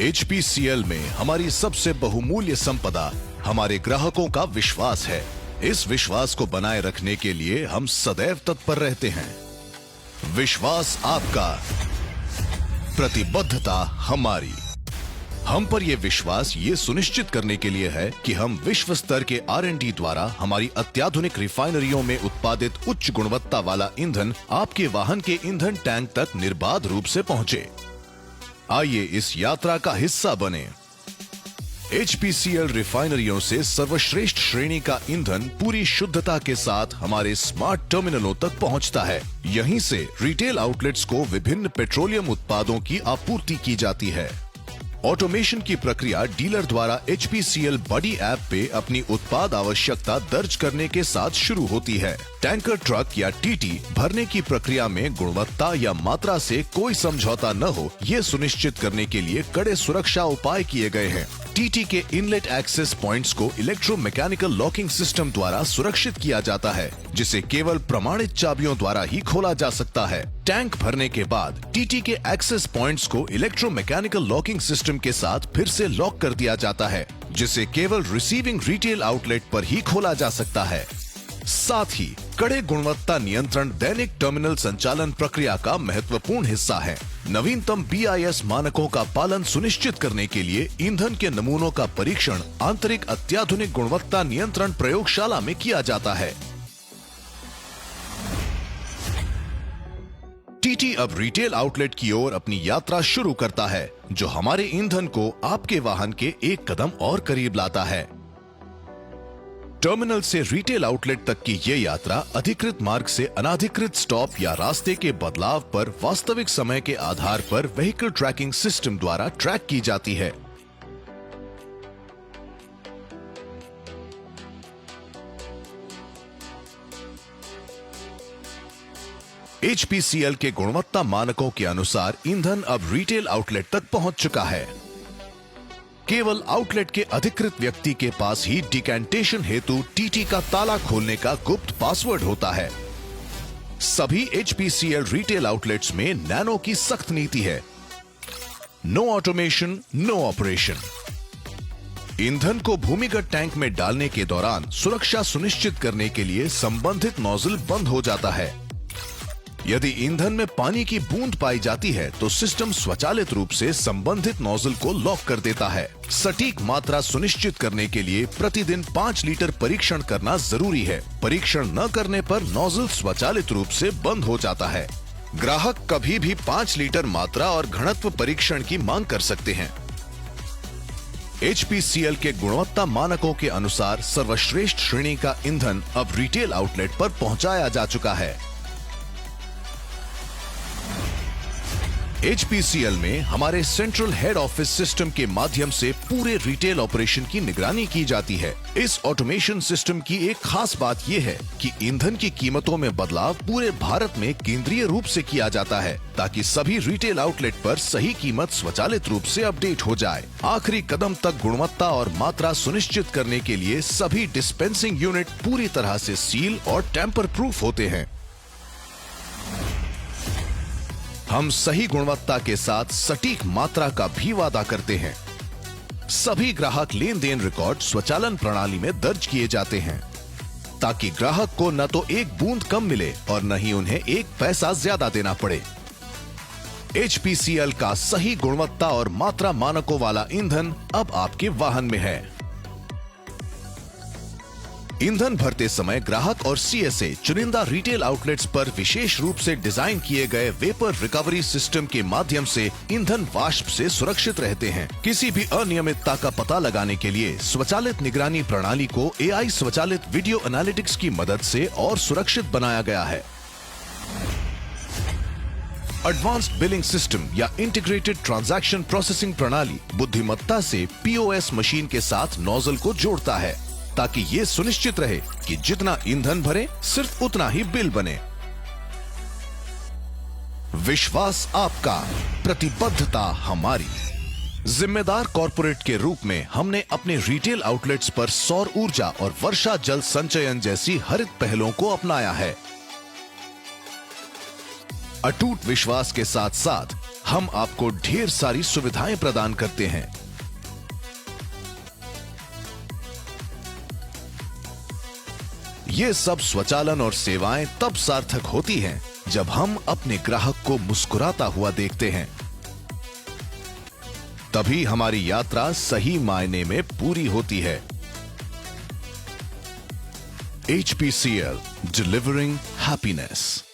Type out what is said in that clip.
HPCL में हमारी सबसे बहुमूल्य संपदा हमारे ग्राहकों का विश्वास है। इस विश्वास को बनाए रखने के लिए हम सदैव तत्पर रहते हैं। विश्वास आपका, प्रतिबद्धता हमारी। हम पर यह विश्वास ये सुनिश्चित करने के लिए है कि हम विश्व स्तर के R&D द्वारा हमारी अत्याधुनिक रिफाइनरियों में उत्पादित उच्च गुणवत्ता वाला ईंधन आपके वाहन के ईंधन टैंक तक निर्बाध रूप से पहुंचे। आइए इस यात्रा का हिस्सा बने। HPCL रिफाइनरियों से सर्वश्रेष्ठ श्रेणी का ईंधन पूरी शुद्धता के साथ हमारे स्मार्ट टर्मिनलों तक पहुंचता है। यहीं से रिटेल आउटलेट्स को विभिन्न पेट्रोलियम उत्पादों की आपूर्ति की जाती है। ऑटोमेशन की प्रक्रिया डीलर द्वारा HPCL बडी ऐप पे अपनी उत्पाद आवश्यकता दर्ज करने के साथ शुरू होती है। टैंकर ट्रक या TT भरने की प्रक्रिया में गुणवत्ता या मात्रा से कोई समझौता न हो, ये सुनिश्चित करने के लिए कड़े सुरक्षा उपाय किए गए हैं। TT के इनलेट एक्सेस पॉइंट्स को इलेक्ट्रोमैकेनिकल लॉकिंग सिस्टम द्वारा सुरक्षित किया जाता है, जिसे केवल प्रमाणित चाबियों द्वारा ही खोला जा सकता है। टैंक भरने के बाद TT के एक्सेस पॉइंट्स को इलेक्ट्रोमैकेनिकल लॉकिंग सिस्टम के साथ फिर से लॉक कर दिया जाता है, जिसे केवल रिसीविंग रिटेल आउटलेट पर ही खोला जा सकता है। साथ ही कड़े गुणवत्ता नियंत्रण दैनिक टर्मिनल संचालन प्रक्रिया का महत्वपूर्ण हिस्सा है। नवीनतम BIS मानकों का पालन सुनिश्चित करने के लिए ईंधन के नमूनों का परीक्षण आंतरिक अत्याधुनिक गुणवत्ता नियंत्रण प्रयोगशाला में किया जाता है। TT अब रिटेल आउटलेट की ओर अपनी यात्रा शुरू करता है, जो हमारे ईंधन को आपके वाहन के एक कदम और करीब लाता है। टर्मिनल से रिटेल आउटलेट तक की ये यात्रा अधिकृत मार्ग से अनाधिकृत स्टॉप या रास्ते के बदलाव पर वास्तविक समय के आधार पर व्हीकल ट्रैकिंग सिस्टम द्वारा ट्रैक की जाती है। HPCL के गुणवत्ता मानकों के अनुसार ईंधन अब रिटेल आउटलेट तक पहुंच चुका है। केवल आउटलेट के अधिकृत व्यक्ति के पास ही डिकैंटेशन हेतु TT का ताला खोलने का गुप्त पासवर्ड होता है। सभी HPCL रिटेल आउटलेट्स में नैनो की सख्त नीति है। No automation, no operation. ईंधन को भूमिगत टैंक में डालने के दौरान सुरक्षा सुनिश्चित करने के लिए संबंधित नोजल बंद हो जाता है। यदि ईंधन में पानी की बूंद पाई जाती है तो सिस्टम स्वचालित रूप से संबंधित नोजल को लॉक कर देता है। सटीक मात्रा सुनिश्चित करने के लिए प्रतिदिन 5 लीटर परीक्षण करना जरूरी है। परीक्षण न करने पर नोजल स्वचालित रूप से बंद हो जाता है। ग्राहक कभी भी 5 लीटर मात्रा और घनत्व परीक्षण की मांग कर सकते हैं। HPCL के गुणवत्ता मानकों के अनुसार सर्वश्रेष्ठ श्रेणी का ईंधन अब रिटेल आउटलेट पर पहुंचाया जा चुका है। HPCL में हमारे सेंट्रल हेड ऑफिस सिस्टम के माध्यम से पूरे रिटेल ऑपरेशन की निगरानी की जाती है। इस ऑटोमेशन सिस्टम की एक खास बात यह है कि ईंधन की कीमतों में बदलाव पूरे भारत में केंद्रीय रूप से किया जाता है, ताकि सभी रिटेल आउटलेट पर सही कीमत स्वचालित रूप से अपडेट हो जाए। आखिरी कदम तक गुणवत्ता और मात्रा सुनिश्चित करने के लिए सभी डिस्पेंसिंग यूनिट पूरी तरह से सील और टेम्पर प्रूफ होते हैं। हम सही गुणवत्ता के साथ सटीक मात्रा का भी वादा करते हैं। सभी ग्राहक लेन देन रिकॉर्ड स्वचालन प्रणाली में दर्ज किए जाते हैं, ताकि ग्राहक को न तो एक बूंद कम मिले और न ही उन्हें एक पैसा ज्यादा देना पड़े। HPCL का सही गुणवत्ता और मात्रा मानकों वाला ईंधन अब आपके वाहन में है। ईंधन भरते समय ग्राहक और CSA चुनिंदा रिटेल आउटलेट्स पर विशेष रूप से डिजाइन किए गए वेपर रिकवरी सिस्टम के माध्यम से ईंधन वाष्प से सुरक्षित रहते हैं। किसी भी अनियमितता का पता लगाने के लिए स्वचालित निगरानी प्रणाली को AI स्वचालित वीडियो एनालिटिक्स की मदद से और सुरक्षित बनाया गया है। एडवांस्ड बिलिंग सिस्टम या इंटीग्रेटेड ट्रांजैक्शन प्रोसेसिंग प्रणाली बुद्धिमत्ता से POS मशीन के साथ नोजल को जोड़ता है, ताकि ये सुनिश्चित रहे कि जितना ईंधन भरे सिर्फ उतना ही बिल बने। विश्वास आपका, प्रतिबद्धता हमारी। जिम्मेदार कॉरपोरेट के रूप में हमने अपने रिटेल आउटलेट्स पर सौर ऊर्जा और वर्षा जल संचयन जैसी हरित पहलों को अपनाया है। अटूट विश्वास के साथ साथ हम आपको ढेर सारी सुविधाएं प्रदान करते हैं। ये सब स्वचालन और सेवाएं तब सार्थक होती हैं जब हम अपने ग्राहक को मुस्कुराता हुआ देखते हैं। तभी हमारी यात्रा सही मायने में पूरी होती है। HPCL, delivering happiness.